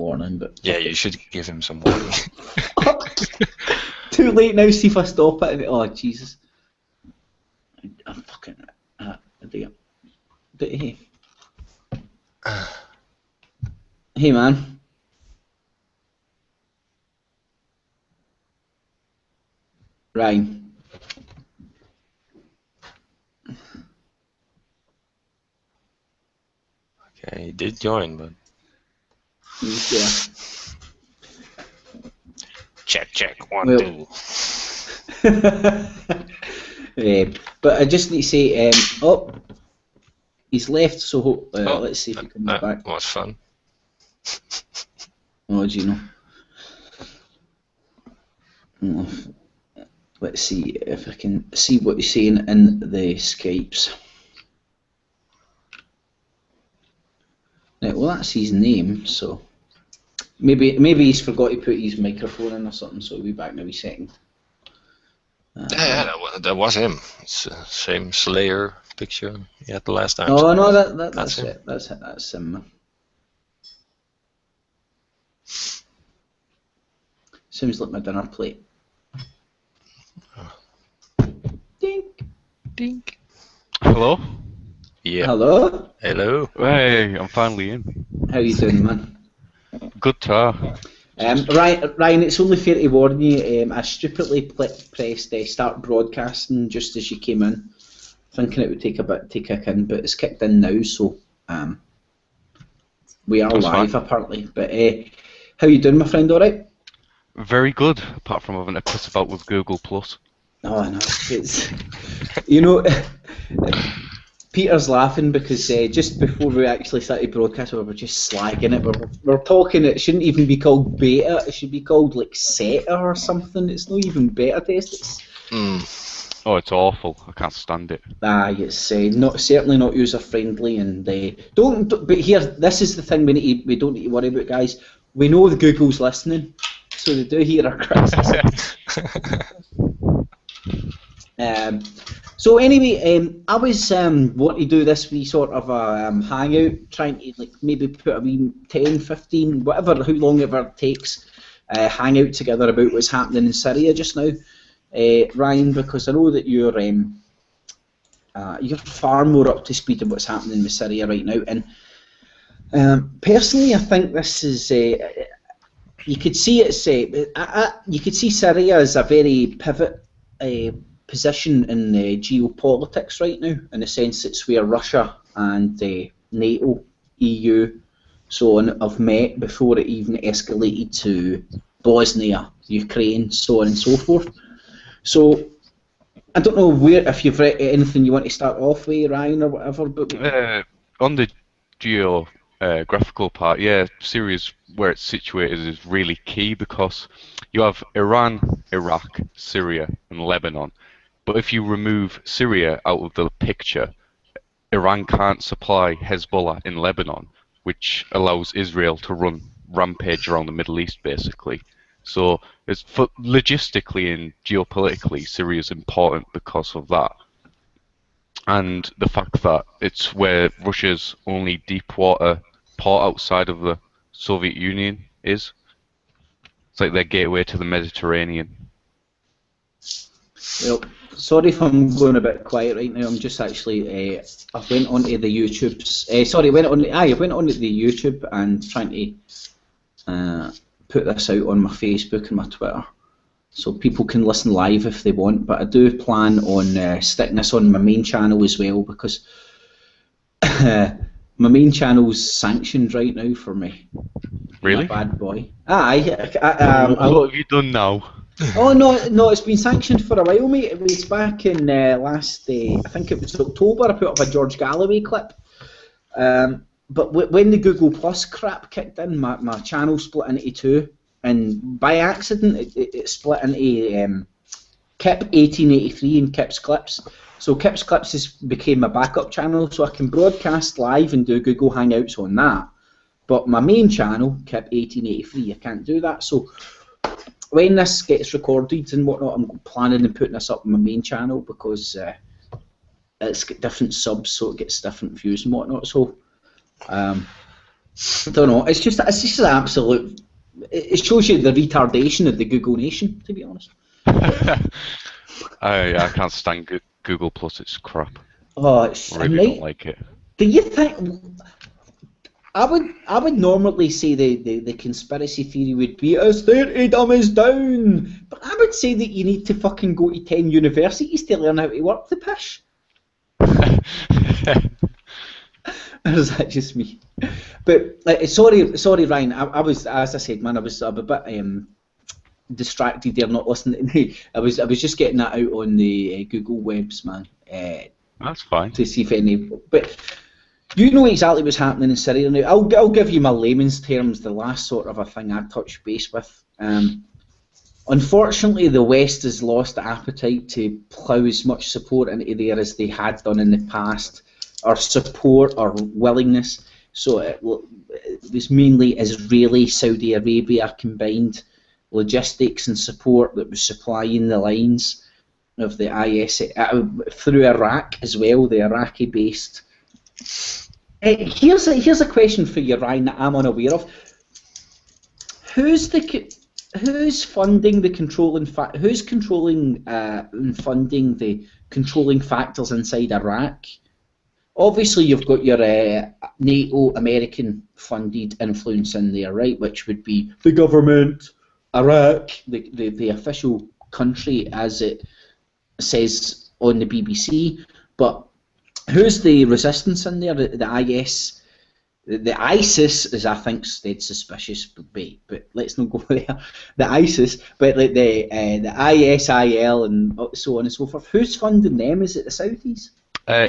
warning, but yeah, you should give him some warning. Too late now. See if I stop it. Oh Jesus! I'm fucking. Hey, hey, man. Ryan. Okay, he did join, but Yeah. check 1, Well, 2. But I just need to say, oh, he's left. So let's see if he comes back. That was fun. Oh, do you know? Let's see if I can see what he's saying in the Skypes. Right, well, that's his name, so maybe he's forgot to put his microphone in or something, so he'll be back in a wee second. Yeah, that was him. It's the same Slayer picture he had the last time. Oh, no, that's him. it. That's him. Sounds like my dinner plate. Dink. Dink. Hello? Yeah. Hello? Hello. Hey, I'm finally in. How you doing, man? Good tar. Ryan, it's only fair to warn you, I stupidly pressed start broadcasting just as you came in, thinking it would take a bit to kick in, but it's kicked in now, so we are That's live fine. apparently. But how you doing, my friend? All right? Very good, apart from having to piss about with Google+. Oh, I know. It's, you know, Peter's laughing because just before we actually started broadcasting, we were just slagging it. We're talking, it shouldn't even be called beta, it should be called like SETA or something. It's not even beta test. Oh, it's awful. I can't stand it. It's certainly not user friendly, and don't. But here, this is the thing we don't need to worry about, guys. We know the Google's listening, so they do hear our criticism. So anyway, I was wanting to do this wee sort of a hangout, trying to like maybe put a wee 10, 15, whatever, how long it takes, hang out together about what's happening in Syria just now, Ryan, because I know that you're far more up to speed on what's happening with Syria right now, and personally, I think this is you could see you could see Syria as a very pivot position in geopolitics right now, in the sense it's where Russia and NATO, EU, so on have met before it even escalated to Bosnia, Ukraine, so on and so forth. So I don't know if you've read anything you want to start off with, Ryan, or whatever. But On the geographical part, yeah, Syria's where it's situated is really key because you have Iran, Iraq, Syria, and Lebanon. But if you remove Syria out of the picture, Iran can't supply Hezbollah in Lebanon, which allows Israel to run rampage around the Middle East, basically. So it's logistically and geopolitically, Syria is important because of that. And the fact that it's where Russia's only deep water port outside of the Soviet Union is. It's like their gateway to the Mediterranean. Well, sorry if I'm going a bit quiet right now. I'm just actually I went onto the YouTube's. I went onto the YouTube and trying to put this out on my Facebook and my Twitter, so people can listen live if they want. But I do plan on sticking this on my main channel as well, because my main channel's sanctioned right now for me. Really? I'm a bad boy. What have you done now? Oh no, it's been sanctioned for a while, mate. It was back in last, I think it was October. I put up a George Galloway clip. But when the Google Plus crap kicked in, my channel split into two, and by accident it split into Kip 1883 and Kip's Clips. So Kip's Clips became my backup channel, so I can broadcast live and do Google Hangouts on that. But my main channel, Kip 1883, I can't do that. So when this gets recorded and whatnot, I'm planning on putting this up on my main channel, because it's got different subs, so it gets different views and whatnot. So I don't know. It's just an absolute. It shows you the retardation of the Google nation, to be honest. I can't stand Google Plus. It's crap. Oh, it's I really don't like it. Do you think? I would normally say the conspiracy theory would be as 30 dummies down, but I would say that you need to fucking go to 10 universities to learn how to work the pish. Or is that just me? But sorry, Ryan. I was, as I said, man, I was a bit distracted there, not listening to me. I was just getting that out on the Google webs, man. That's fine. To see if any, but. You know exactly what's happening in Syria now. I'll give you my layman's terms, the last sort of a thing I touched base with. Unfortunately, the West has lost the appetite to plough as much support into there as they had done in the past, or support or willingness. So it was mainly Israeli, Saudi Arabia combined logistics and support that was supplying the lines of the IS through Iraq as well, the Iraqi-based. Here's a question for you, Ryan, that I'm unaware of. Who's funding the controlling who's controlling and funding the controlling factors inside Iraq? Obviously, you've got your NATO American funded influence in there, right? Which would be the government, Iraq, the official country as it says on the BBC, but who's the resistance in there? The IS, the ISIS, as I think's dead suspicious, but let's not go there. The ISIS, but like the ISIL and so on and so forth. Who's funding them? Is it the Saudis?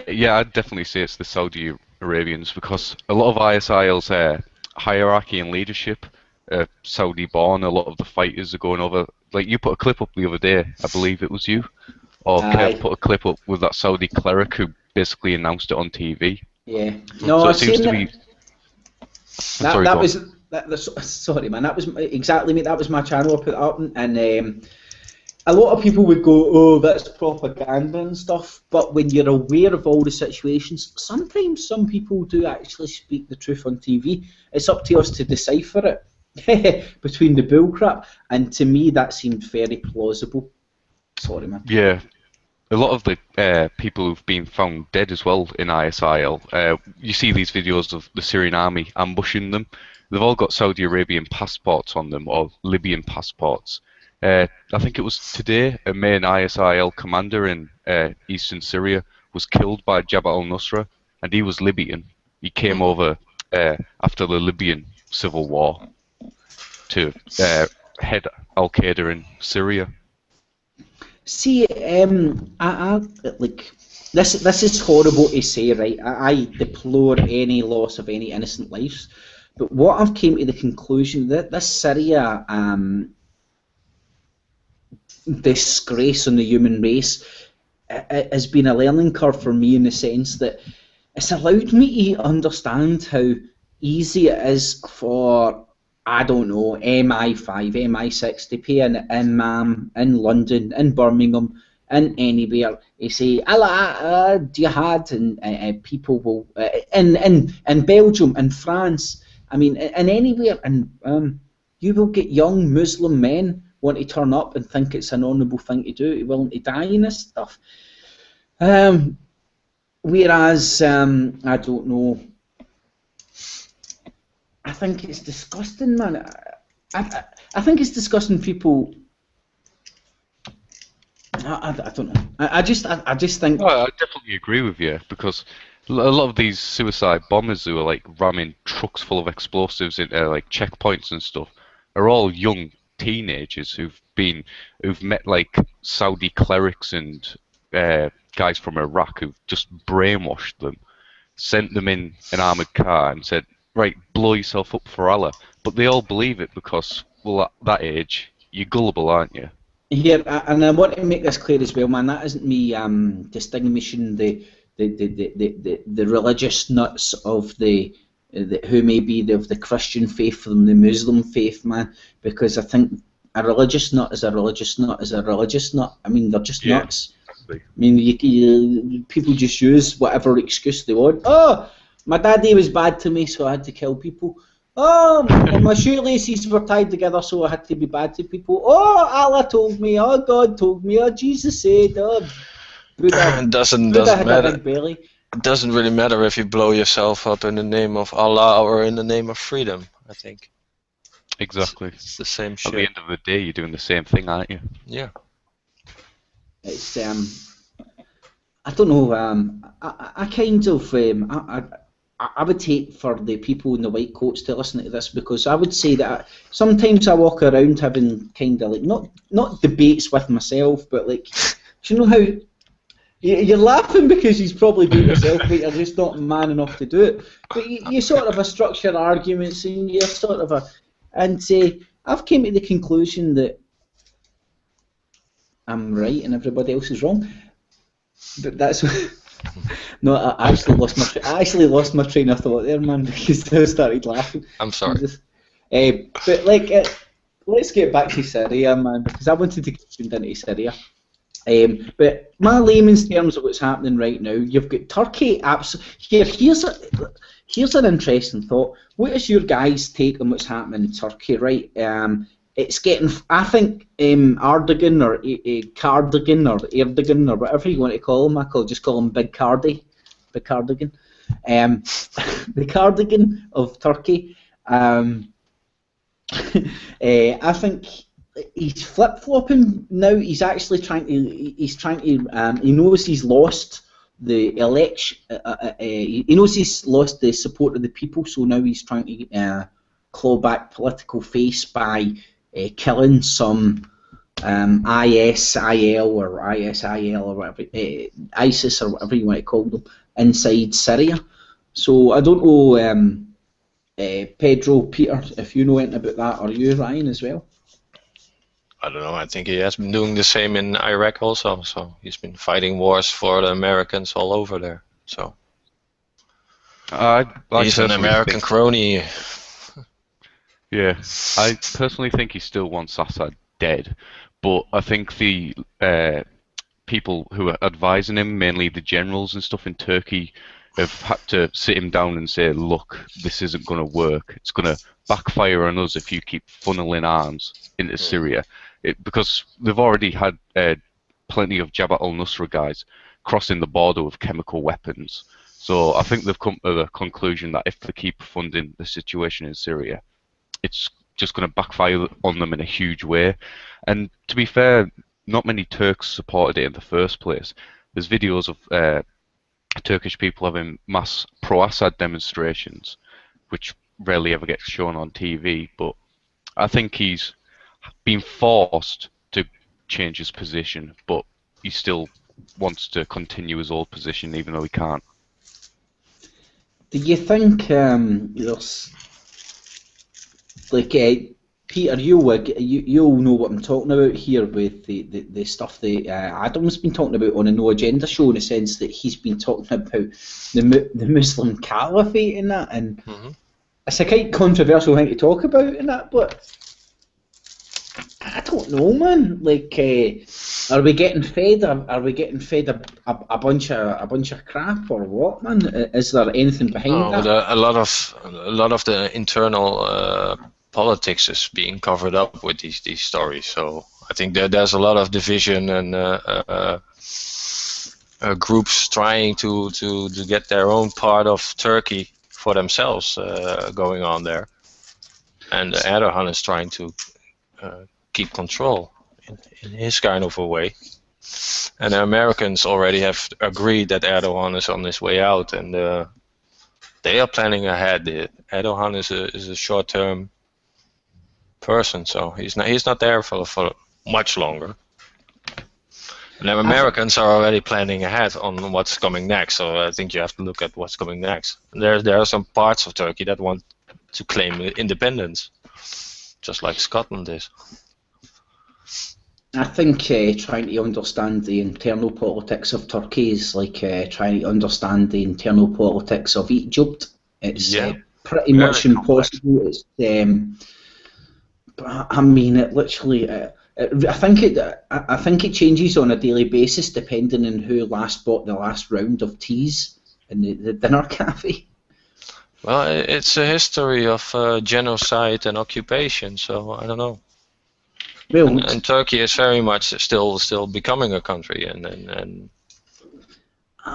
Yeah, I'd definitely say it's the Saudi Arabians, because a lot of ISIL's hierarchy and leadership are Saudi-born. A lot of the fighters are going over. Like, you put a clip up the other day, I believe it was you, or Kev put a clip up with that Saudi cleric who basically announced it on TV. Yeah. No, so I've seen to that. be... Sorry, man. That was exactly me. That was my channel. I put up, and a lot of people would go, "Oh, that's propaganda and stuff." But when you're aware of all the situations, sometimes some people do actually speak the truth on TV. It's up to us to decipher it between the bullcrap. And to me, that seemed very plausible. Sorry, man. Yeah. A lot of the people who've been found dead as well in ISIL, you see these videos of the Syrian army ambushing them. They've all got Saudi Arabian passports on them, or Libyan passports. I think it was today a main ISIL commander in eastern Syria was killed by Jabhat al-Nusra, and he was Libyan. He came over after the Libyan civil war to head Al-Qaeda in Syria. See, I like this is horrible to say, right? I deplore any loss of any innocent lives, but what I've came to the conclusion that this Syria disgrace on the human race has been a learning curve for me, in the sense that it's allowed me to understand how easy it is for, I don't know, MI5, MI6 to pay an imam in London, in Birmingham, in anywhere, to say Allah jihad, and people will in Belgium, in France, I mean, in anywhere, and you will get young Muslim men want to turn up and think it's an honourable thing to do, willing to die in this stuff. Whereas I don't know. I think it's disgusting, man. I think it's disgusting. People. I don't know. I just think. Well, I definitely agree with you, because a lot of these suicide bombers who are like ramming trucks full of explosives into like checkpoints and stuff are all young teenagers who've met like Saudi clerics and guys from Iraq who've just brainwashed them, sent them in an armoured car and said, right, blow yourself up for Allah. But they all believe it because, well, at that age, you're gullible, aren't you? Yeah, and I want to make this clear as well, man. That isn't me distinguishing the religious nuts of who may be of the Christian faith from the Muslim faith, man. Because I think a religious nut is a religious nut is a religious nut. I mean, they're just nuts. Exactly. I mean, people just use whatever excuse they want. Oh, My daddy was bad to me, so I had to kill people. Oh, my shoelaces were tied together, so I had to be bad to people. Oh, Allah told me. Oh, God told me. Oh, Jesus said. Oh, Buddha doesn't had a matter. big belly. It doesn't really matter if you blow yourself up in the name of Allah or in the name of freedom, I think. Exactly. It's the same shit. At the end of the day, you're doing the same thing, aren't you? Yeah. It's I don't know. I kind of I would hate for the people in the white coats to listen to this, because I would say that sometimes I walk around having kind of like not debates with myself, but like, do you know how you're laughing because he's probably doing it yourself, but you're just not man enough to do it. But you sort of a structured arguments, and you're sort of I've came to the conclusion that I'm right and everybody else is wrong. But that's no. I actually lost my train of thought there, man, because I started laughing. I'm sorry. But like, let's get back to Syria, man, because I wanted to get into Syria. But my layman's terms of what's happening right now, you've got Turkey. Here's an interesting thought. What is your guys' take on what's happening in Turkey? Right. It's getting, I think, Erdogan or Cardigan or Erdogan or whatever you want to call him. Just call him Big Cardigan. The Cardigan of Turkey. I think he's flip-flopping now. He's actually trying to. He knows he's lost the election. He knows he's lost the support of the people. So now he's trying to claw back political face by killing some ISIL or whatever, ISIS or whatever you want to call them, inside Syria. So I don't know, Pedro, Peter, if you know anything about that, or you, Ryan, as well. I don't know. I think he has been doing the same in Iraq also. So he's been fighting wars for the Americans all over there. So he's an American crony. Yeah, I personally think he still wants Assad dead, but I think the people who are advising him, mainly the generals and stuff in Turkey, have had to sit him down and say, look, this isn't going to work. It's going to backfire on us if you keep funneling arms into Syria. Because they've already had plenty of Jabhat al-Nusra guys crossing the border with chemical weapons. So I think they've come to the conclusion that if they keep funding the situation in Syria, it's just going to backfire on them in a huge way. And to be fair, not many Turks supported it in the first place. There's videos of Turkish people having mass pro-Assad demonstrations, which rarely ever gets shown on TV, but I think he's been forced to change his position, but he still wants to continue his old position even though he can't. Do you think there's like Peter, you'll know what I'm talking about here with the stuff that Adam's been talking about on a No Agenda show, in the sense that he's been talking about the Muslim Caliphate and that, and it's a quite controversial thing to talk about and that, but I don't know, man. Like, are we getting fed? Are we getting fed a bunch of crap or what, man? Is there anything behind that? A lot of the internal politics is being covered up with these stories. So I think there's a lot of division and groups trying to get their own part of Turkey for themselves going on there, and Erdogan is trying to keep control in his kind of a way. And the Americans already have agreed that Erdogan is on his way out, and they are planning ahead. Erdogan is a short-term person, so he's not there for much longer. And the Americans are already planning ahead on what's coming next. So I think you have to look at what's coming next. There are some parts of Turkey that want to claim independence, just like Scotland is. I think trying to understand the internal politics of Turkey is like trying to understand the internal politics of Egypt. It's pretty much impossible. It's I mean, it literally. I think it changes on a daily basis depending on who last bought the last round of teas in the dinner cafe. Well, it's a history of genocide and occupation, so I don't know. Well, And Turkey is very much still becoming a country, and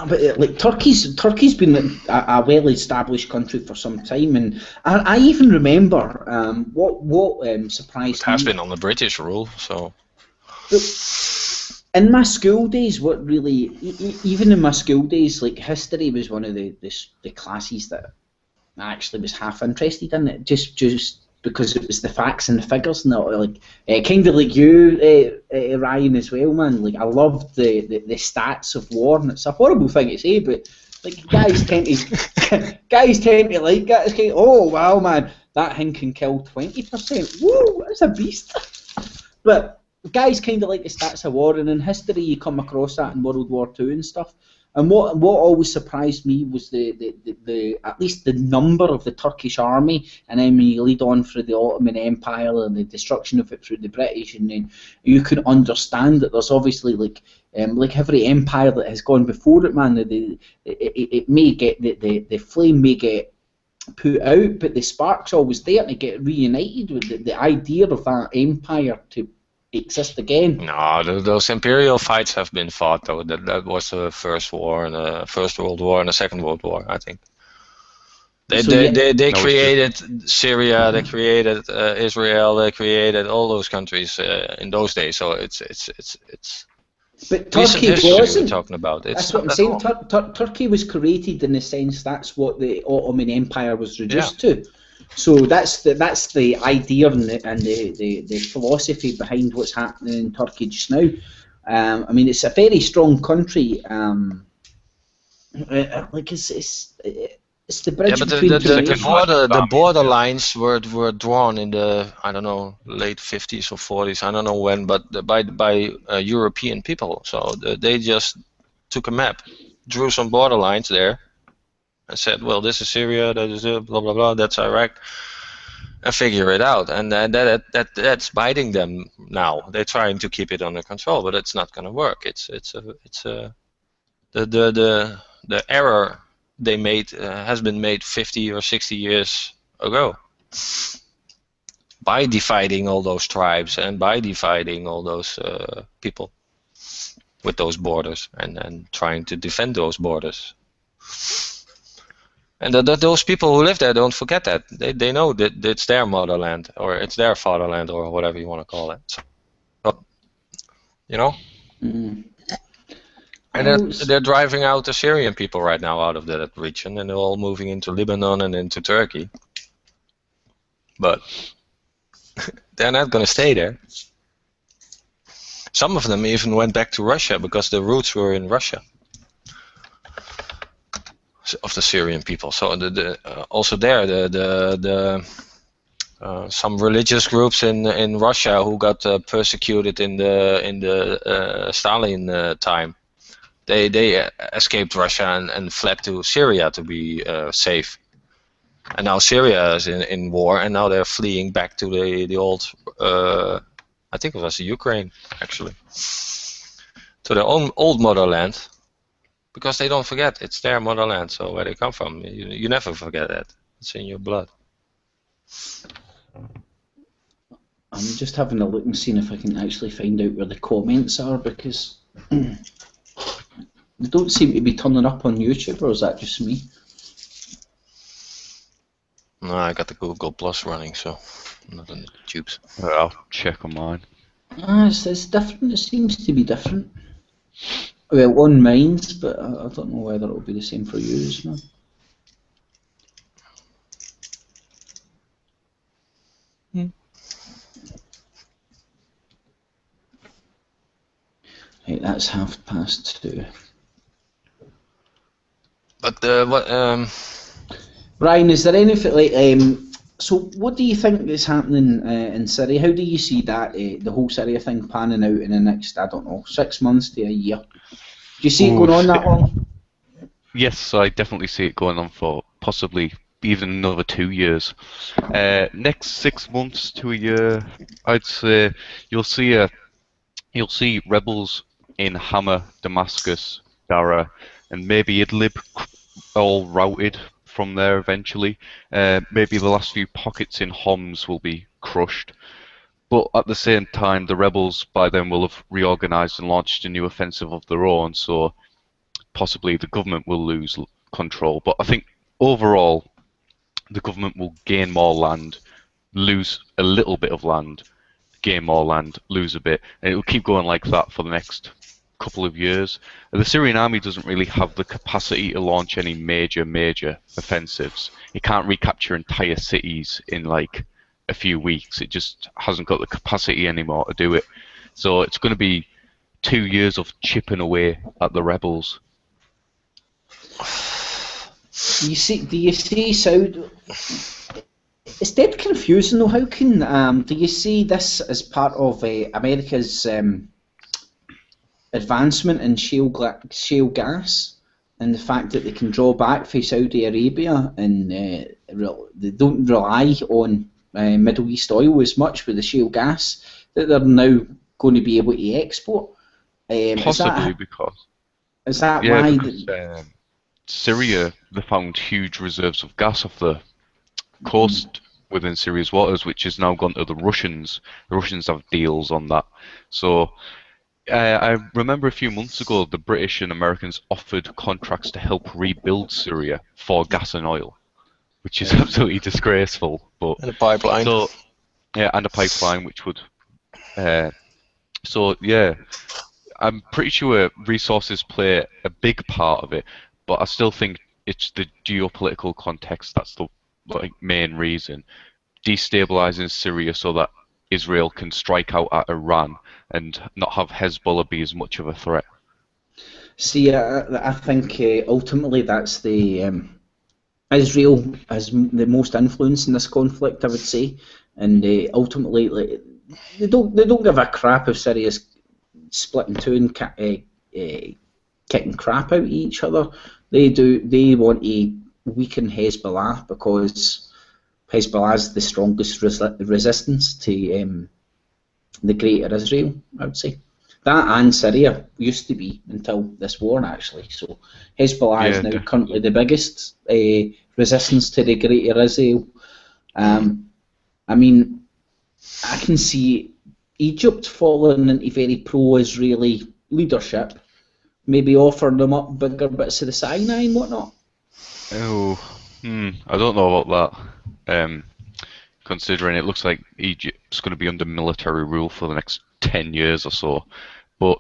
but like Turkey's been a well-established country for some time, and I even remember what surprised it has me. been under British rule. So In my school days, what really, even in my school days, like history was one of the classes that I actually was half interested in it, just because it was the facts and the figures, and all, like kind of like you, Ryan, as well, man. Like I loved the stats of war, and it's a horrible thing to say, but like guys tend to like that. It's kind of, oh wow, man, that thing can kill 20%. Woo, that's a beast. But guys kind of like the stats of war, and in history you come across that in World War II and stuff. And what always surprised me was the at least the number of the Turkish army, and then when you lead on through the Ottoman Empire and the destruction of it through the British, and then you can understand that there's obviously like every empire that has gone before it, man. It may get the flame may get put out, but the spark's always there to get reunited with the idea of that empire to exist again. no, those imperial fights have been fought though. That was the first war and the First World War and the Second World War, I think. They No, created Syria, they created Israel, they created all those countries in those days. So it's But recent Turkey history we're wasn't. talking about. That's It's what I'm not at saying. all. Turkey was created in the sense that's what the Ottoman Empire was reduced to. So that's the idea and the philosophy behind what's happening in Turkey just now. I mean, it's a very strong country. Like it's the bridge Yeah, but between the border lines were drawn in the, I don't know, late 50s or 40s, I don't know when, but by European people. So they just took a map, drew some border lines there, and said, well, this is Syria, that is blah blah blah, that's Iraq, and figure it out. And that's biting them now. They're trying to keep it under control, but it's not going to work. The error they made has been made 50 or 60 years ago by dividing all those tribes and by dividing all those people with those borders and trying to defend those borders. And those people who live there don't forget that. They know that it's their motherland or it's their fatherland or whatever you want to call it. So, you know? Mm. And they're driving out the Syrian people right now out of that region, and they're all moving into Lebanon and into Turkey. But they're not going to stay there. Some of them even went back to Russia because the roots were in Russia of the Syrian people. So also there, some religious groups in Russia who got persecuted in the Stalin time. They escaped Russia and fled to Syria to be safe. And now Syria is in war, and now they're fleeing back to the old, I think it was Ukraine, actually, to their old motherland, because they don't forget, it's their motherland, so where they come from, you never forget that. It's in your blood. I'm just having a look and seeing if I can actually find out where the comments are, because they don't seem to be turning up on YouTube, or is that just me? No, I got the Google Plus running, so I'm not on the tubes. I'll check on mine. It's different. It seems to be different. Well, on mine's, but I don't know whether it'll be the same for yours, man. Right, that's 2:30. But what? Ryan, is there anything like so? What do you think is happening in Syria? How do you see that the whole Syria thing panning out in the next, I don't know, 6 months to a year? Do you see it going on that long? Yes, I definitely see it going on for possibly even another 2 years. Next 6 months to a year, I'd say you'll see rebels in Hama, Damascus, Dara, and maybe Idlib all routed from there eventually. Maybe the last few pockets in Homs will be crushed. But at the same time, the rebels by then will have reorganized and launched a new offensive of their own, so possibly the government will lose control. But I think overall, the government will gain more land, lose a little bit of land, gain more land, lose a bit, and it will keep going like that for the next couple of years. The Syrian army doesn't really have the capacity to launch any major offensives. It can't recapture entire cities in like a few weeks. It just hasn't got the capacity anymore to do it. So it's going to be 2 years of chipping away at the rebels. Do you see Saudi? It's dead confusing though. How can do you see this as part of America's advancement in shale gas, and the fact that they can draw back from Saudi Arabia and they don't rely on Middle East oil as much with the shale gas, that they're now going to be able to export? Possibly because Syria, they found huge reserves of gas off the coast within Syria's waters, which has now gone to the Russians. The Russians have deals on that. So I remember a few months ago the British and Americans offered contracts to help rebuild Syria for gas and oil, which is absolutely disgraceful. But and a pipeline. So, yeah, and a pipeline which would. So yeah, I'm pretty sure resources play a big part of it, but I still think it's the geopolitical context that's the main reason. Destabilizing Syria so that Israel can strike out at Iran and not have Hezbollah be as much of a threat. See, I think ultimately that's the Israel has the most influence in this conflict, I would say, and ultimately they don't give a crap if Syria's split in two and kicking crap out of each other. They want to weaken Hezbollah because Hezbollah is the strongest resistance to the Greater Israel, I would say. That and Syria used to be until this war, actually. So Hezbollah is now currently the biggest resistance to the Greater Israel. I mean, I can see Egypt falling into very pro-Israeli leadership, maybe offering them up bigger bits of the Sinai and whatnot. I don't know about that. Considering it looks like Egypt's going to be under military rule for the next 10 years or so. But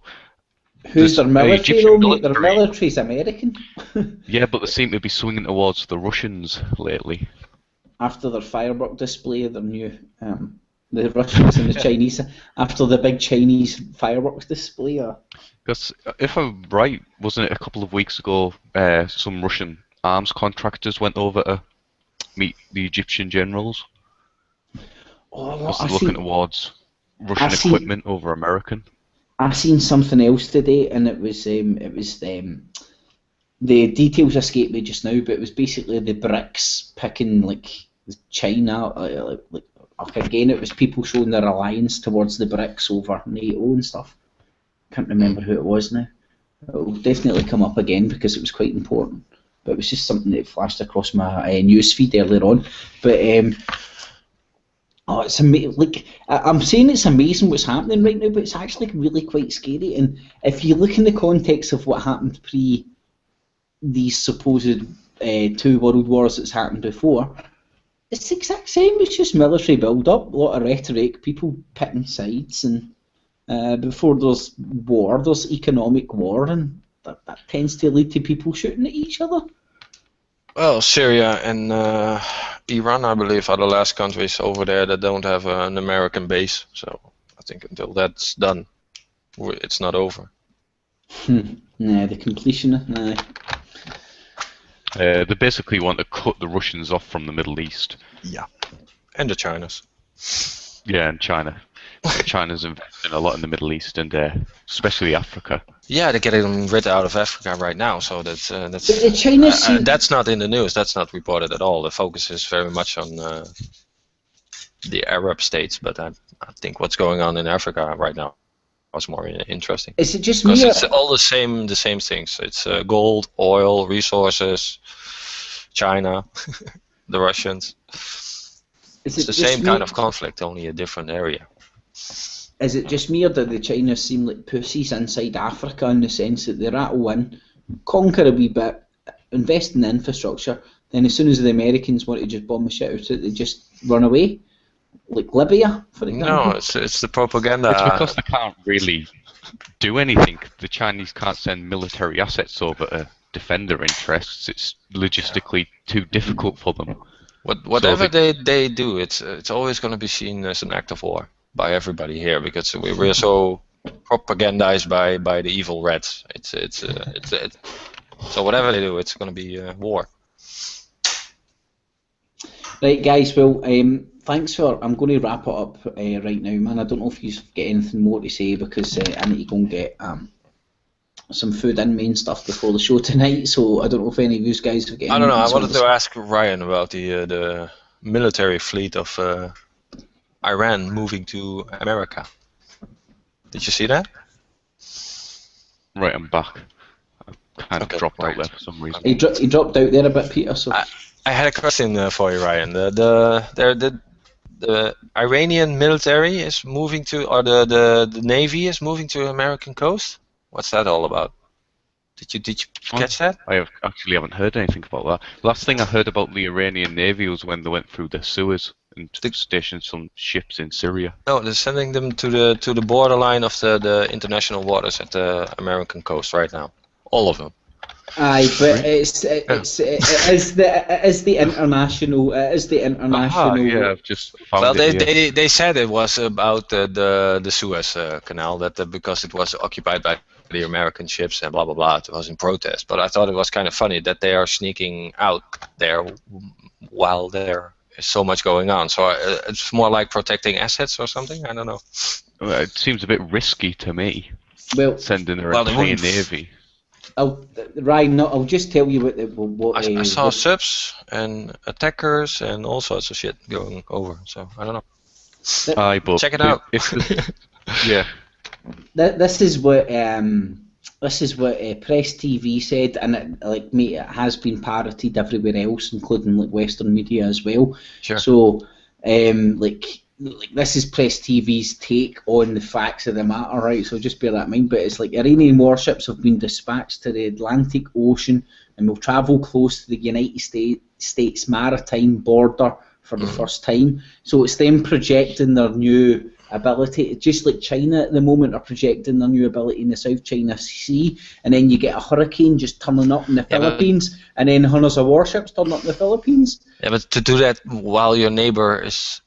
who's their military though, mate? Their military's American. Yeah, but they seem to be swinging towards the Russians lately. After their firework display, their new the Russians and the Chinese, after the big Chinese fireworks display. Because if I'm right, wasn't it a couple of weeks ago some Russian arms contractors went over to meet the Egyptian generals? Because they're looking towards Russian equipment over American. I seen something else today, and it was the details escape me just now, but it was basically the BRICS picking like China, like again it was people showing their alliance towards the BRICS over NATO and stuff. Can't remember who it was now. It'll definitely come up again because it was quite important. But it was just something that flashed across my news feed earlier on. But it's amazing. Like I'm saying, it's amazing what's happening right now, but it's actually really quite scary. And if you look in the context of what happened pre these supposed 2 world wars that's happened before, it's the exact same. It's just military build-up, a lot of rhetoric, people picking sides, and before there's war, there's economic war, and that tends to lead to people shooting at each other. Well, Syria and Iran, I believe, are the last countries over there that don't have an American base. So I think until that's done, it's not over. Nah, the completion. Nah. They basically want to cut the Russians off from the Middle East. Yeah, and the Chinas. Yeah, and China. China's investing a lot in the Middle East and especially Africa. Yeah, they're getting rid out of Africa right now, so that's that's not in the news. That's not reported at all. The focus is very much on the Arab states, but I think what's going on in Africa right now is more interesting. Is it just me? Because it's all the same things. It's gold, oil, resources, China, the Russians. It's the same kind of conflict, only a different area. Is it just me, or do the Chinas seem like pussies inside Africa in the sense that they rattle in, conquer a wee bit, invest in the infrastructure, then as soon as the Americans want to just bomb the shit out of it, they just run away? Like Libya, for example? No, it's the propaganda. It's because they can't really do anything. The Chinese can't send military assets over to defend their interests. It's logistically too difficult for them. Whatever they do, it's always going to be seen as an act of war by everybody here, because we're so propagandized by the evil Reds. So whatever they do, it's going to be war. Right, guys. Well, thanks for. I'm going to wrap it up right now, man. I don't know if you get anything more to say, because I need to go and get some food and main stuff before the show tonight. So I don't know if any of you guys have got. I don't know. I wanted to ask Ryan about the military fleet of Iran moving to America. Did you see that? Right, I'm back. I kind of dropped out there for some reason. He dropped out there a bit, Peter. So I had a question for you, Ryan. The Iranian military is moving to, or the Navy is moving to American coast. What's that all about? Did you catch that? I actually haven't heard anything about that. Last thing I heard about the Iranian Navy was when they went through the Suez and stationed some ships in Syria. No, they're sending them to the borderline of the international waters at the American coast right now. All of them. Aye, but it is the international. Yeah, I've just found well, it. they said it was about the Suez Canal, that because it was occupied by the American ships and blah blah blah, it was in protest. But I thought it was kind of funny that they are sneaking out there while there is so much going on. So it's more like protecting assets or something. I don't know. Well, it seems a bit risky to me. Well, sending their entire navy. Ryan, I'll just tell you what I saw subs and attackers and all sorts of shit going over. So I don't know. Check it out. Yeah. This is what Press TV said, and it has been parroted everywhere else, including like Western media as well. Sure. So, this is Press TV's take on the facts of the matter, right? So just bear that in mind. But it's like Iranian warships have been dispatched to the Atlantic Ocean and will travel close to the United States maritime border for the first time. So it's them projecting their new ability, just like China at the moment are projecting their new ability in the South China Sea, and then you get a hurricane just turning up in the Philippines, and then hundreds of warships turning up in the Philippines. Yeah, but to do that while your neighbor is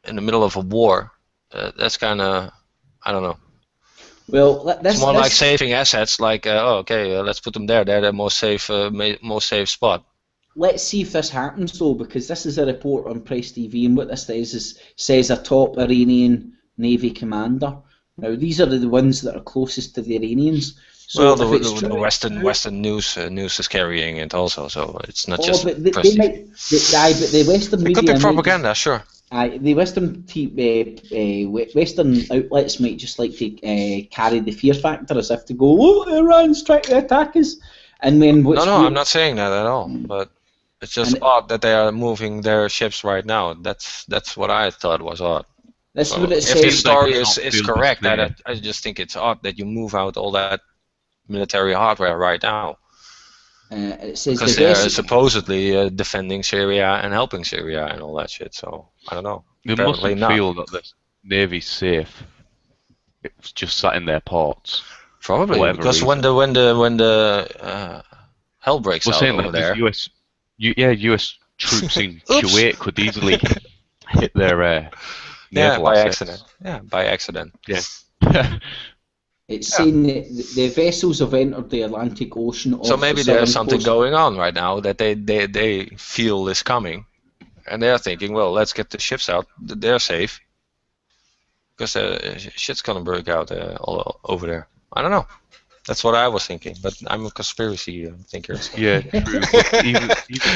in the middle of a war, that's kind of, I don't know. Well, it's more like saving assets. Like, let's put them there. They're the most safe safe spot. Let's see if this happens though, because this is a report on Press TV, and what this says a top Iranian Navy commander. Now these are the ones that are closest to the Iranians. So the Western news is carrying it also, so it's not just. But the Western media. It could be propaganda, sure. The Western outlets might just like to carry the fear factor as if to go, "Oh, Iran's trying to attack us," and then I'm not saying that at all. But it's just odd that they are moving their ships right now. That's what I thought was odd. That's what it says. If this story is correct, I just think it's odd that you move out all that military hardware right now. It says because they're supposedly defending Syria and helping Syria and all that shit. So I don't know. They mustn't feel that the Navy's safe. It's just sat in their ports. Probably because when the hell breaks out over there. US troops in Kuwait could easily hit their naval by assets. accident. Yeah, by accident. Yeah. It's saying that the vessels have entered the Atlantic Ocean. So maybe there's something going on right now that they feel is coming, and they're thinking, well, let's get the ships out. They're safe because shit's gonna break out all over there. I don't know. That's what I was thinking, but I'm a conspiracy thinker. So. Yeah, true. even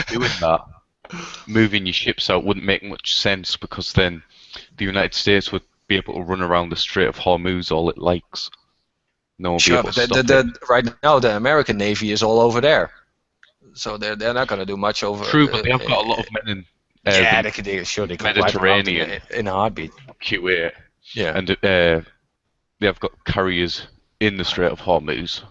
doing that, moving your ships out wouldn't make much sense, because then the United States would be able to run around the Strait of Hormuz all it likes. No one would be able to stop it. Right now, the American Navy is all over there. so they're not going to do much over. True, but they have got a lot of men in. Yeah, they could wipe them out in a heartbeat. Kuwait. Yeah. And they have got carriers in the Strait of Hormuz.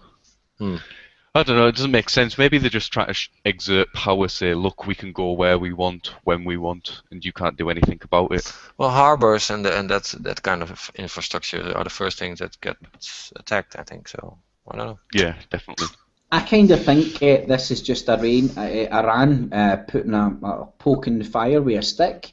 I don't know, it doesn't make sense. Maybe they're just trying to exert power, say, look, we can go where we want, when we want, and you can't do anything about it. Well, harbors and that kind of infrastructure are the first things that get attacked, I think, so I don't know. Yeah, definitely. I kind of think this is just Iran putting a poke in the fire with a stick.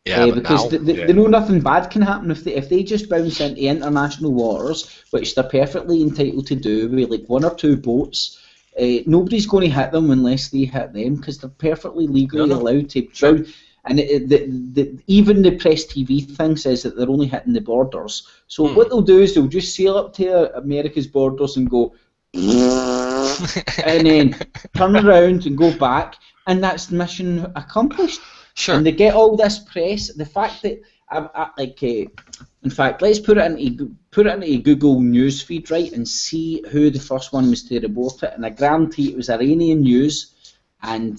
Yeah, because they know nothing bad can happen if they just bounce into international waters, which they're perfectly entitled to do with like 1 or 2 boats. Nobody's going to hit them unless they hit them because they're perfectly legally allowed to. Sure. And even the press TV thing says that they're only hitting the borders. So what they'll do is they'll just sail up to America's borders and go, and then turn around and go back, and that's mission accomplished. Sure. And they get all this press. The fact that, in fact, let's put it into a Google news feed, right, and see who the first one was to report it. And I guarantee it was Iranian news, and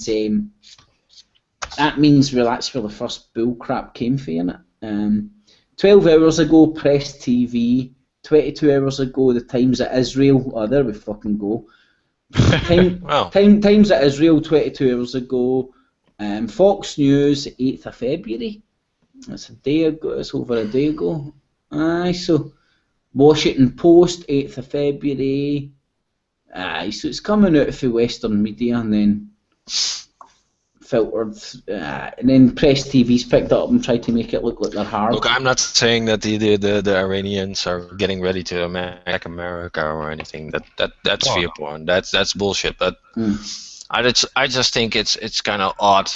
that means that's where the first bullcrap came from. 12 hours ago, Press TV. 22 hours ago, the Times at Israel. Oh, there we fucking go. Times at Israel, 22 hours ago. Fox News, 8th of February. That's a day ago. It's over a day ago. Aye, so Washington Post, 8th of February. Aye, so it's coming out of the Western media and then filtered. And then Press TV's picked it up and tried to make it look like they're hard. Look, I'm not saying that the Iranians are getting ready to attack America or anything. That's fear porn. That's bullshit. But I just think it's kind of odd,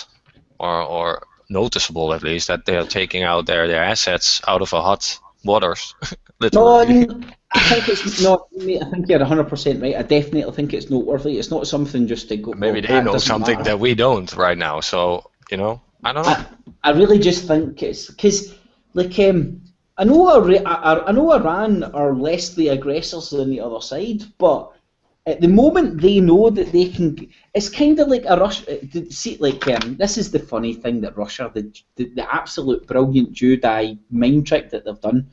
or noticeable at least, that they are taking out their assets out of a hot waters. Literally. No, I think it's not. I think you're 100% right. I definitely think it's noteworthy. It's not something just to go. Maybe they know something that we don't right now. So I don't know. I really just think it's because, like, I know Iran are less the aggressors than the other side, but at the moment they know that they can. It's kind of like a Russia. See, like, this is the funny thing that Russia, the absolute brilliant Jedi mind trick that they've done.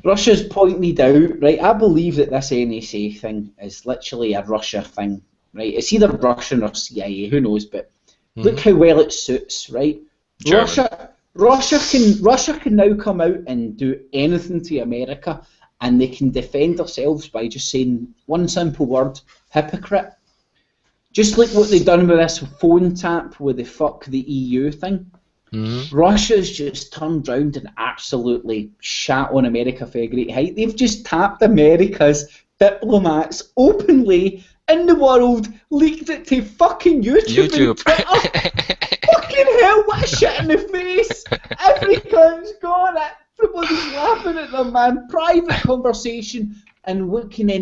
Russia's pointed out, right? I believe that this NSA thing is literally a Russia thing, right? It's either Russian or CIA, who knows? But look how well it suits, right? German. Russia can now come out and do anything to America, and they can defend themselves by just saying one simple word: hypocrite. Just like what they've done with this phone tap with the fuck the EU thing. Russia's just turned round and absolutely shat on America for a great height. They've just tapped America's diplomats openly in the world, leaked it to fucking YouTube. And Twitter. Fucking hell, what a shit in the face! Everyone's gone. Everybody's laughing at them, man. Private conversation, and how can they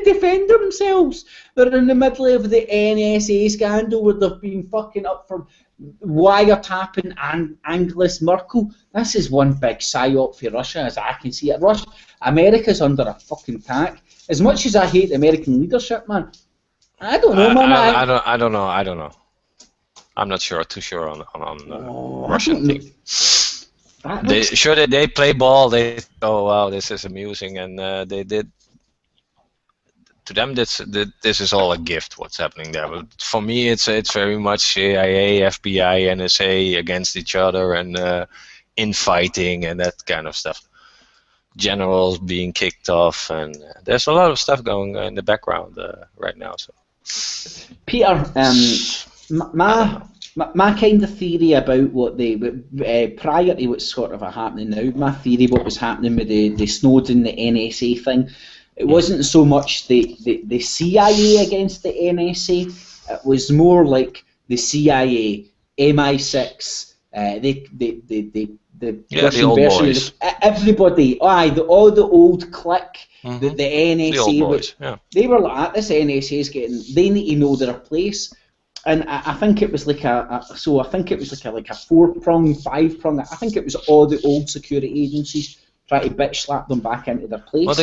defend themselves? They're in the middle of the NSA scandal where they've been fucking up for wiretapping Angela Merkel. This is one big psyop for Russia, as I can see it. America's under a fucking attack. As much as I hate the American leadership, man, I don't know, man. I don't know. I'm not too sure on the Russian thing. They play ball. They wow, this is amusing, and they did. To them, this is all a gift. What's happening there? But for me, it's very much CIA, FBI, NSA against each other and infighting and that kind of stuff. Generals being kicked off, and there's a lot of stuff going on in the background right now. So, Peter, my kind of theory about what prior to what's sort of happening now, my theory what was happening with the Snowden, the NSA thing. It wasn't so much the CIA against the NSA. It was more like the CIA, MI6, the Russian version of everybody. All the old clique, the NSA. The old boys, They were like, this NSA is getting. They need to know their place. And I think it was like a 4-prong, 5-prong. I think it was all the old security agencies try to bitch slap them back into their place. Well,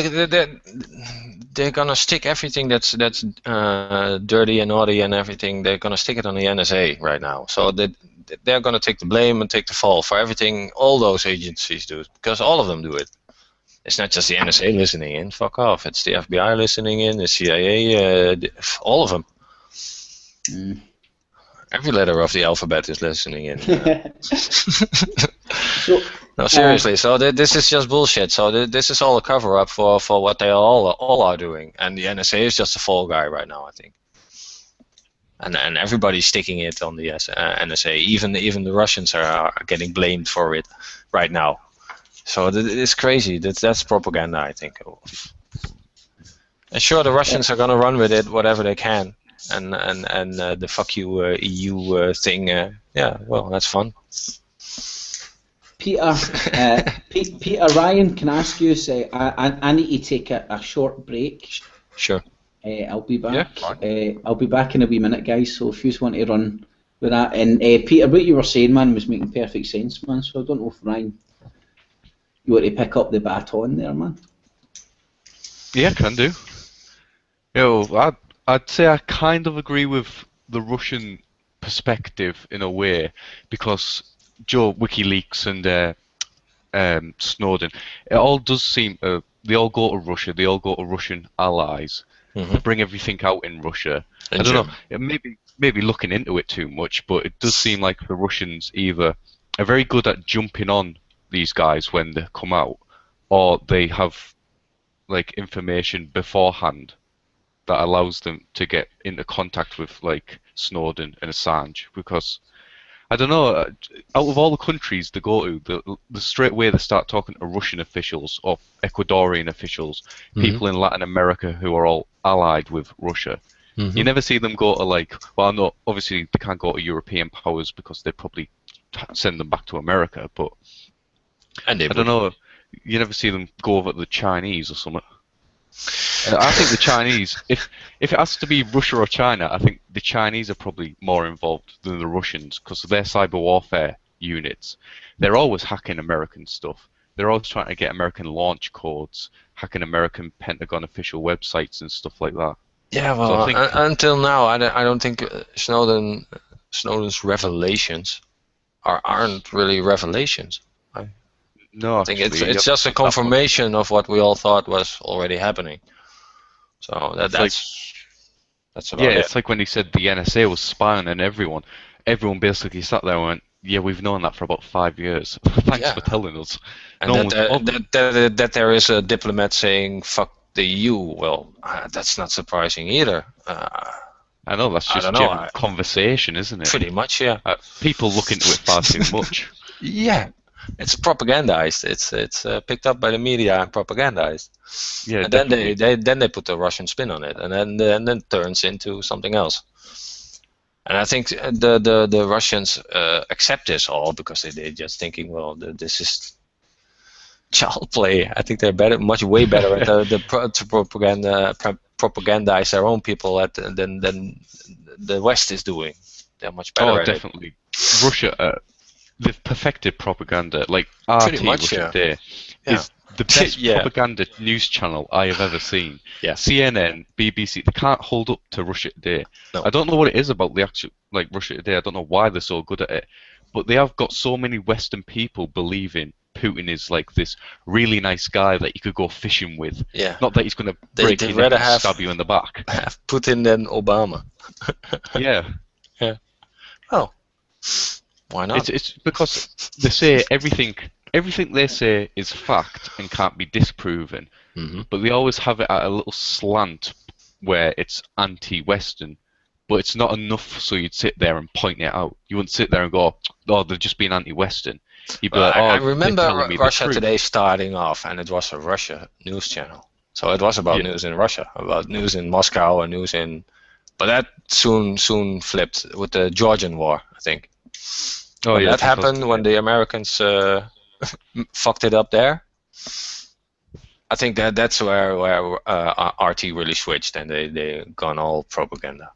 they're gonna stick everything that's dirty and naughty and everything. They're gonna stick it on the NSA right now. So they're gonna take the blame and take the fall for everything all those agencies do, because all of them do it. It's not just the NSA listening in. Fuck off. It's the FBI listening in, the CIA, all of them. Mm. Every letter of the alphabet is listening in. So, No, seriously. So this is just bullshit. So this is all a cover-up for what they all are doing, and the NSA is just a fall guy right now, I think. And everybody's sticking it on the NSA. Even the Russians are getting blamed for it right now. So it's crazy. That's propaganda, I think. And sure, the Russians are gonna run with it, whatever they can. And the fuck you EU thing, yeah, well, that's fun. Peter, Peter Ryan, can I ask you? Say, I need to take a short break. Sure. I'll be back. Yeah, fine. I'll be back in a wee minute, guys. So if you want to run with that, and Peter, what you were saying, man, was making perfect sense, man. So I don't know if Ryan, you want to pick up the baton there, man. Yeah, can do. I'd say I kind of agree with the Russian perspective in a way, because Joe, WikiLeaks and Snowden, it all does seem they all go to Russia, they all go to Russian allies, Mm-hmm. to bring everything out in Russia. And I don't Germany. know, maybe looking into it too much, but it does seem like the Russians either are very good at jumping on these guys when they come out, or they have like information beforehand that allows them to get into contact with like Snowden and Assange. Because I don't know, out of all the countries they go to, the straight away they start talking to Russian officials or Ecuadorian officials, people in Latin America who are all allied with Russia. Mm-hmm. You never see them go to like, well, no, obviously they can't go to European powers because they'd probably send them back to America, but And I don't know, you never see them go over to the Chinese or something. I think the Chinese, if it has to be Russia or China, I think the Chinese are probably more involved than the Russians, because of their cyber warfare units. They're always hacking American stuff. They're always trying to get American launch codes, hacking American Pentagon official websites and stuff like that. Yeah, well, So I think, until now, I don't think Snowden's revelations aren't really revelations. no, I think actually, it's just a confirmation of what we all thought was already happening. So that's about yeah, it. it's like when he said the NSA was spying on everyone. Everyone basically sat there and went, yeah, we've known that for about 5 years. Thanks for telling us. And that there is a diplomat saying "fuck the EU." Well, that's not surprising either. I know, that's just general conversation, isn't it? Pretty much, yeah. People look into it far too much. Yeah, it's propagandized. It's picked up by the media and propagandized. Yeah, and definitely. then they put the Russian spin on it, and then it turns into something else. And I think the Russians accept this all because they're just thinking, well, this is child play. I think they're way better at to propagandize their own people than the West is doing. They're much better at definitely. Russia, they've perfected propaganda. Like Pretty RT much, Russia Today is the best propaganda news channel I have ever seen. Yeah. CNN, BBC, they can't hold up to Russia Today. No. I don't know what it is about the actual Russia Today. I don't know why they're so good at it, but they have got so many Western people believing Putin is like this really nice guy that you could go fishing with. Yeah. Not that he's going to break your neck and stab you in the back. Have Putin than Obama. Yeah. Yeah. Oh. Why not? It's because they say everything they say is fact and can't be disproven, but they always have it at a little slant where it's anti-Western, but it's not enough so you'd sit there and point it out. You wouldn't sit there and go, oh, they're just being anti-Western. You'd be like, oh, I remember Russia Today Today starting off, and it was a Russia news channel. So it was about news in Russia, about news in Moscow and news in... But that soon flipped with the Georgian war, I think. Oh, when yeah, that happened, when the Americans fucked it up there, I think that's where RT really switched, and they gone all propaganda.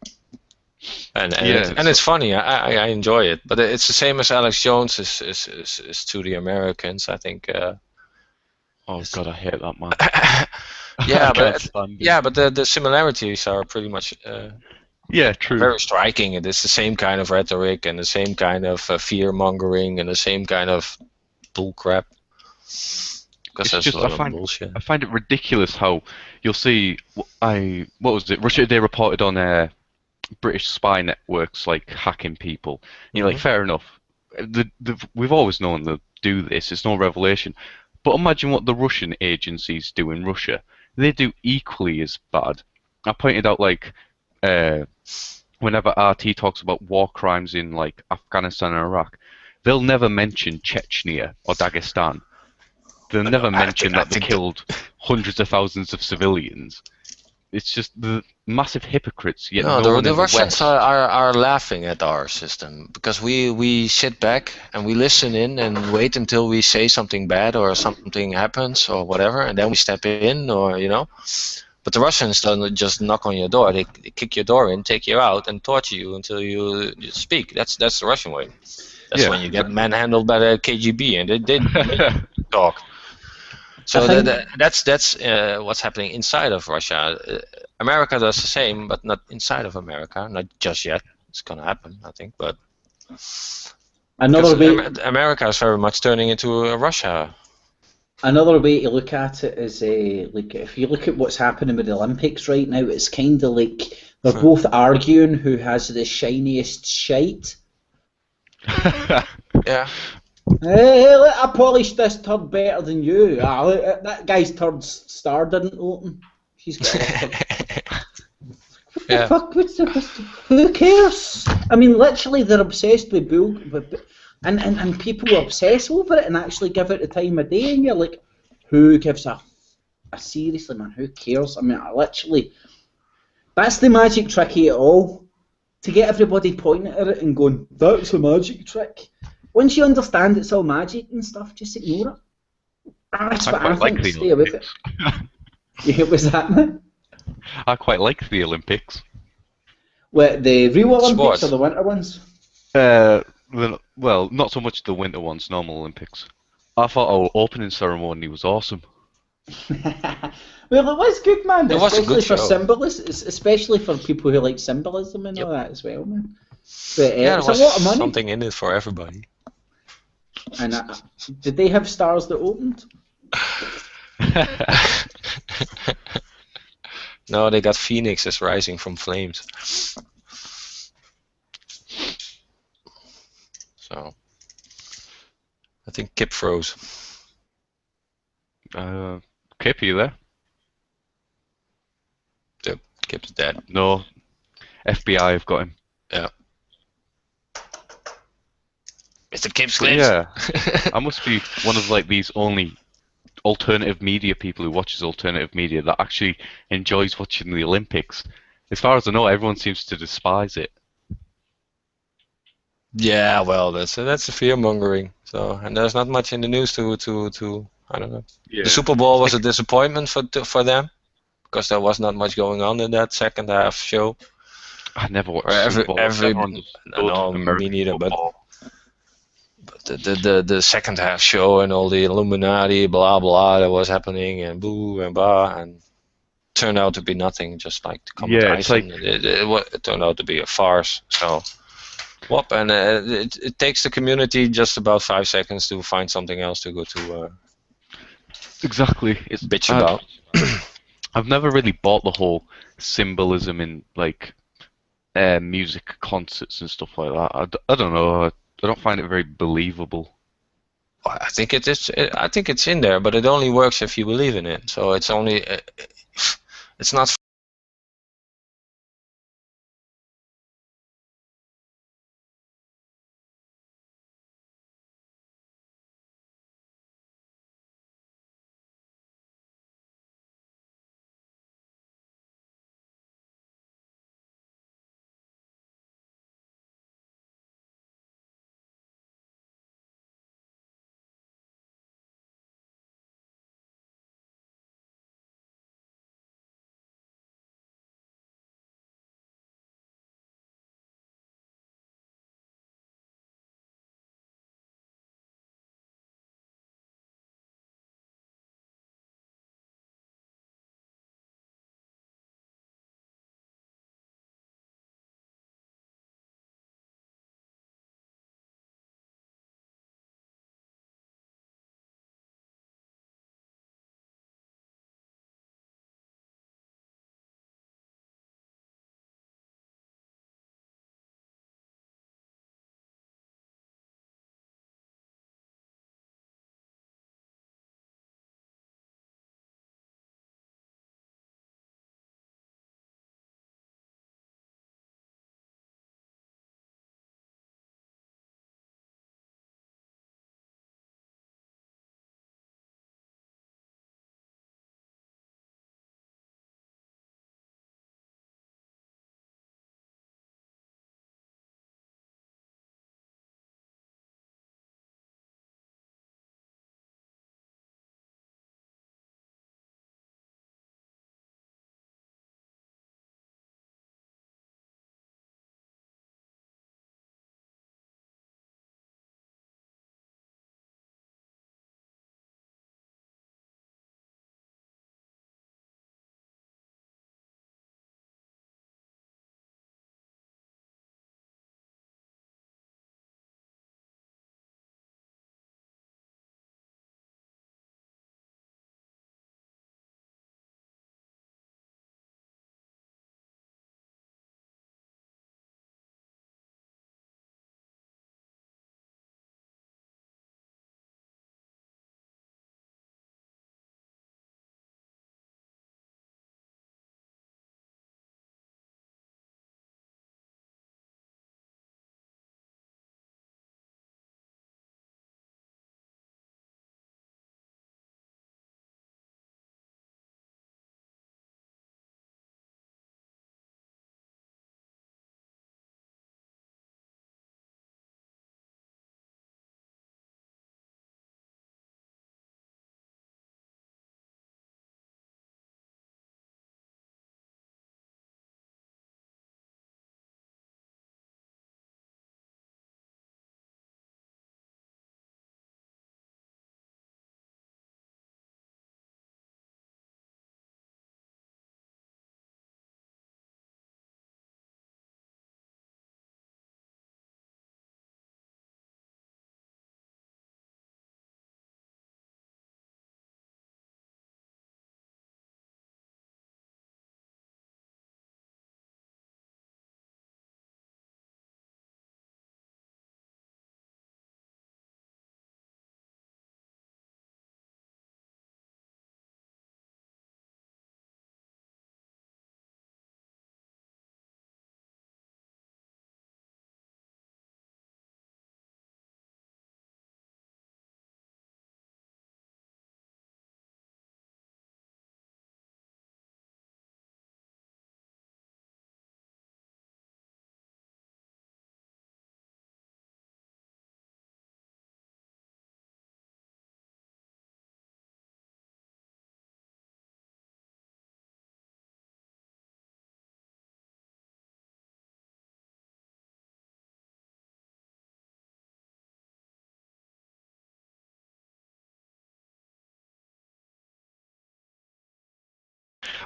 And it's funny. I enjoy it, but it's the same as Alex Jones is to the Americans. I think. Oh God, I hate that man. Yeah, I can't stand him. but the similarities are pretty much Yeah, true. very striking. It is the same kind of rhetoric and the same kind of fear mongering and the same kind of bull crap. Because It's there's a just lot of bullshit. I find it ridiculous how you'll see. What was it? Russia Today reported on British spy networks like hacking people. You're like, fair enough. We've always known they'll do this. It's no revelation. But imagine what the Russian agencies do in Russia. They do equally as bad. I pointed out like whenever RT talks about war crimes in like Afghanistan and Iraq, they'll never mention Chechnya or Dagestan. They'll never mention that they killed hundreds of thousands of civilians. It's just the massive hypocrites. Yet No, no one the in the Russians West. are laughing at our system because we sit back and we listen in and wait until we say something bad or something happens or whatever, and then we step in or But the Russians don't just knock on your door; they kick your door in, take you out, and torture you until you speak. That's the Russian way. That's when you get manhandled by the KGB, and they did talk. So that's what's happening inside of Russia. America does the same, but not inside of America. Not just yet. It's gonna happen, I think. But another way, America is very much turning into a Russia. another way to look at it is like if you look at what's happening with the Olympics right now, it's kind of like they're both arguing who has the shiniest shite. Yeah. Hey, I polished this turd better than you. That guy's turd star didn't open. She's got what the fuck? Who cares? I mean, literally, they're obsessed with bull, and people obsess over it and actually give it the time of day, and you're like, who gives a seriously, man? Who cares? I mean, that's the magic trick of it all. To get everybody pointing at it and going, that's a magic trick. Once you understand it's all magic and stuff, just ignore it. That's what I think. Stay with it. Yeah, was that, man? I quite like the Olympics. What, the real Olympics Sports. or the winter ones? Well, not so much the winter ones, normal Olympics. I thought our opening ceremony was awesome. Well, it was good, man. It was a good for show. symbolism, especially for people who like symbolism and all that as well, man. But Yeah, it's there was a lot of money. something in it for everybody. And did they have stars that opened? No, they got phoenixes rising from flames. So, I think Kip froze. Kip, are you there? Yep, Kip's dead. No. FBI have got him. Yeah. Mr. Kip's But yeah, I must be one of like these only alternative media people who watches alternative media that actually enjoys watching the Olympics. As far as I know, everyone seems to despise it. Yeah, well, that's a fear mongering. So, and there's not much in the news to I don't know. Yeah. The Super Bowl was a disappointment for them because there was not much going on in that second half show. I never watched Super Bowl. No, me neither. But the second half show and all the Illuminati blah blah that was happening and boo and blah and turned out to be nothing, just like the Comet Tyson. It turned out to be a farce. So. Whoop, and it takes the community just about 5 seconds to find something else to go to. Exactly. It's bitch about. I've never really bought the whole symbolism in like music concerts and stuff like that. I don't know. I don't find it very believable. I think it is. I think it's in there, but it only works if you believe in it. So it's only. It's not.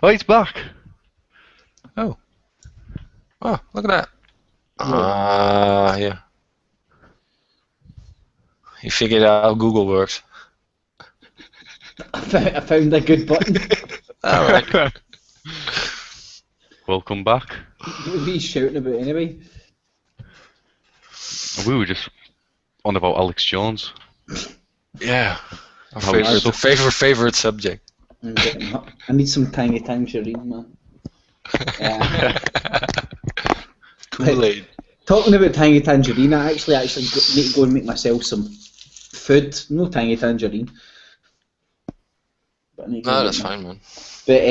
Oh, he's back. Oh. Oh, look at that. Yeah. He figured out how Google works. I found a good button. All right. Welcome back. What were you shouting about anyway? We were just on about Alex Jones. Yeah. How he's so Favorite subject. I'm getting up. I need some tiny tangerine, man. Kool-Aid. Talking about tiny tangerine, I actually need to go and make myself some food. No tiny tangerine. But I need to go No, and that's get fine, man. But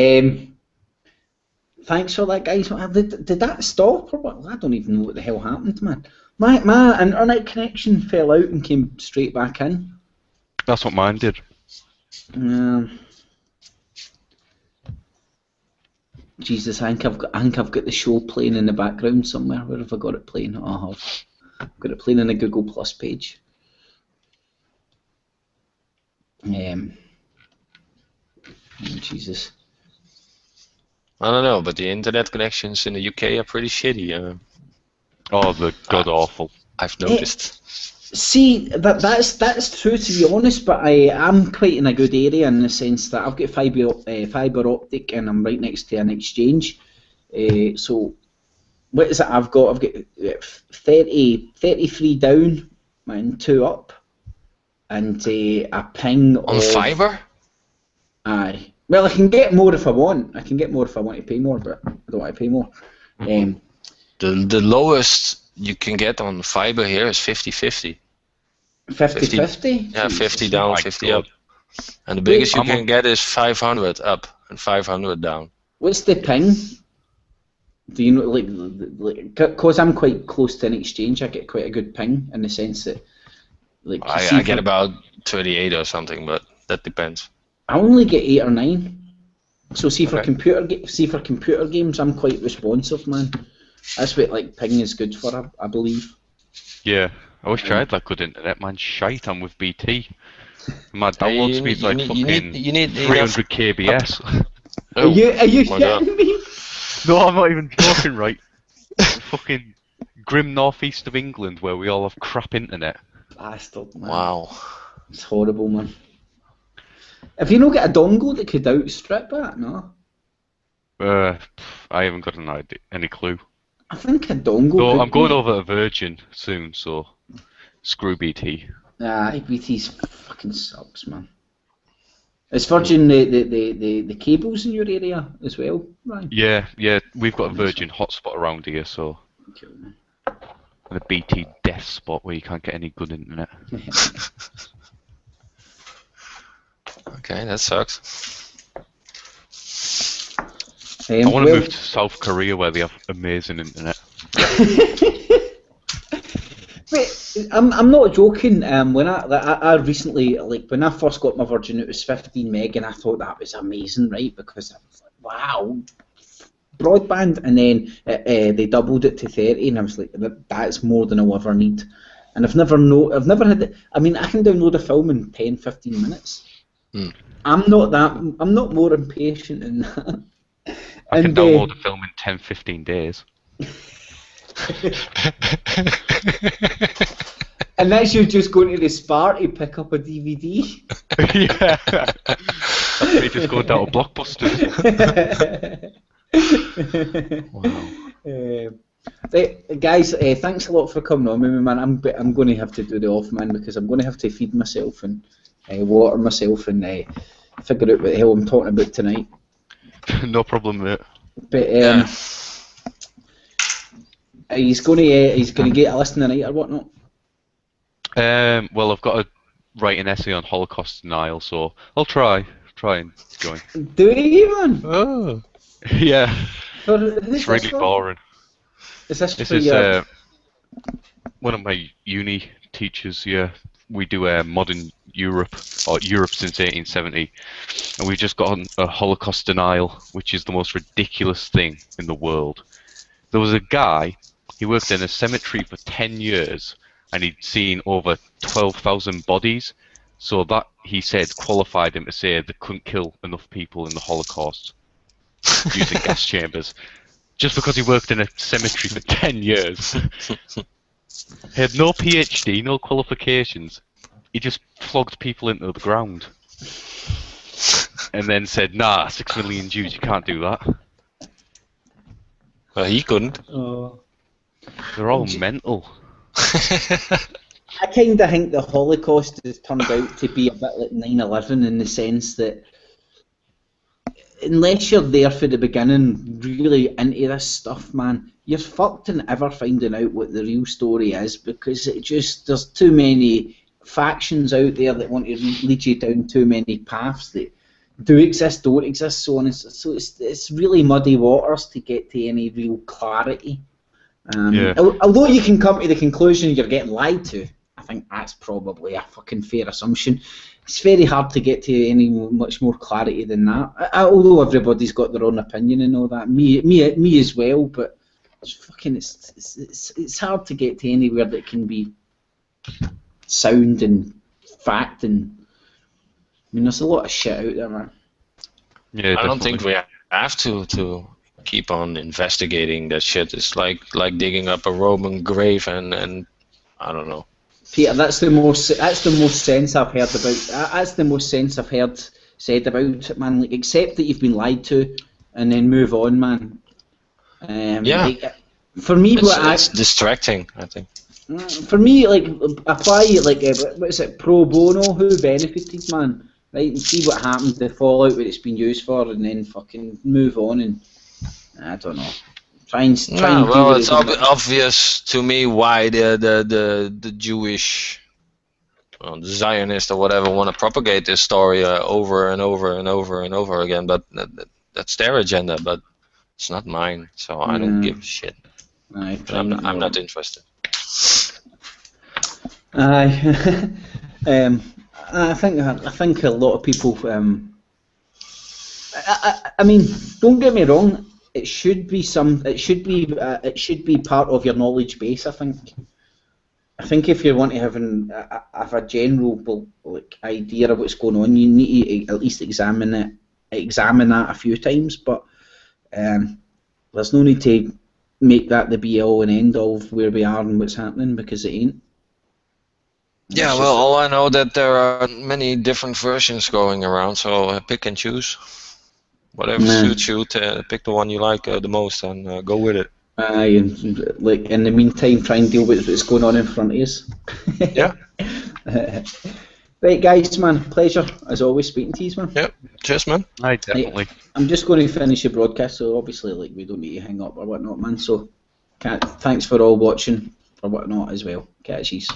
thanks for that, guys. Did that stop or what? I don't even know what the hell happened, man. My internet connection fell out and came straight back in. That's what mine did. Jesus, I think I've got the show playing in the background somewhere. Where have I got it playing? Oh, I've got it playing on the Google Plus page. Jesus. I don't know, but the internet connections in the UK are pretty shitty. Oh, the god awful. I've noticed. See, that's true, to be honest, but I am quite in a good area in the sense that I've got fibre optic and I'm right next to an exchange. So what is it I've got? I've got 33 down and 2 up, and a ping On fibre? Aye. Well, I can get more if I want. I can get more if I want to pay more, but I don't want to pay more. The lowest you can get on fibre here is 50-50. 50-50? Yeah, 50 down, 50 up. And the Wait, biggest you can get is 500 up and 500 down. What's the ping? Do you know, like, because I'm quite close to an exchange, I get quite a good ping in the sense that, like, I get about 38 or something, but that depends. I only get 8 or 9. So see for computer games, I'm quite responsive, man. That's what like ping is good for, I believe. Yeah, I wish I had that good internet, man. Shite, I'm with BT. My download speed's like fucking 300 kbs. Are you my God. kidding me? No, I'm not even joking, right? Fucking grim northeast of England where we all have crap internet. Bastard, man. Wow. It's horrible, man. Have you not got a dongle that could outstrip that? No. I haven't got any clue. I think a dongle. No, could I'm going be. over to Virgin soon, so screw BT. BT's fucking sucks, man. Is Virgin the cables in your area as well, Ryan? Yeah, we've got a Virgin hotspot around here, so. Cool, man. And a BT death spot where you can't get any good internet. Okay, that sucks. I want to move to South Korea where they have amazing internet. Wait, I'm not joking. When I recently, like, when I first got my Virgin, it was 15 meg, and I thought that was amazing, right? Because I was like, wow, broadband, and then they doubled it to 30, and I was like, that's more than I'll ever need. And I've never had. I mean, I can download a film in 10, 15 minutes. I'm not more impatient than that. I can download a film in 10, 15 days. And that's you just going to the Spar to pick up a DVD? Yeah. That's me just going down to Blockbusters. Wow. Guys, thanks a lot for coming on with me, man. I'm going to have to do the off, man, because I'm going to have to feed myself and water myself and figure out what the hell I'm talking about tonight. No problem, mate. But he's going to get a listen tonight or whatnot. Well, I've got to write an essay on Holocaust denial, so I'll try and join. Do you, man? Oh. Yeah. Who's It's really boring. Is this This for is your... one of my uni teachers. Yeah, we do modern Europe or Europe since 1870, and we've just got a Holocaust denial, which is the most ridiculous thing in the world. There was a guy. He worked in a cemetery for 10 years, and he'd seen over 12,000 bodies. So that, he said, qualified him to say they couldn't kill enough people in the Holocaust. using gas chambers, just because he worked in a cemetery for 10 years. He had no PhD, no qualifications. He just flogged people into the ground. And then said, nah, 6 million Jews, you can't do that. Well, he couldn't. Oh. They're all mental. I kind of think the Holocaust has turned out to be a bit like 9/11 in the sense that unless you're there for the beginning, really into this stuff, man, you're fucked in ever finding out what the real story is, because there's too many factions out there that want to lead you down too many paths that do exist, don't exist, so on. So it's really muddy waters to get to any real clarity. Although you can come to the conclusion you're getting lied to, I think that's probably a fucking fair assumption. It's very hard to get to any much more clarity than that. Although everybody's got their own opinion and all that, me as well. But it's hard to get to anywhere that can be sound and fact. And I mean, there's a lot of shit out there, man. Yeah, I don't think we have to keep on investigating that shit. It's like digging up a Roman grave and I don't know. Peter, that's the most sense I've heard about. That's the most sense I've heard said about it, man. Like, accept that you've been lied to, and then move on, man. Yeah. For me, it's distracting, I think. For me, like, apply like what is it, pro bono? Who benefited, man? Right, and see what happened, the fallout, what it's been used for, and then fucking move on. And I don't know. Well, it's obvious to me why the Jewish, the Zionists or whatever, want to propagate this story over and over and over and over again. But that's their agenda. But it's not mine, so I don't give a shit. I'm not interested. I think a lot of people. I mean, don't get me wrong. It should be part of your knowledge base. I think if you want to have a general idea of what's going on, you need to at least examine that a few times. But there's no need to make that the be all and end all of where we are and what's happening, because it ain't. Yeah, well, all I know that there are many different versions going around, so pick and choose. Whatever suits you, pick the one you like the most and go with it. And like in the meantime, try and deal with what's going on in front of us. Yeah. Right, guys, man, pleasure as always speaking to you, man. Yep. Cheers, man. Aye, definitely. Right, I'm just going to finish the broadcast, so obviously, like, we don't need to hang up or whatnot, man. So, thanks for all watching or whatnot as well. Catches.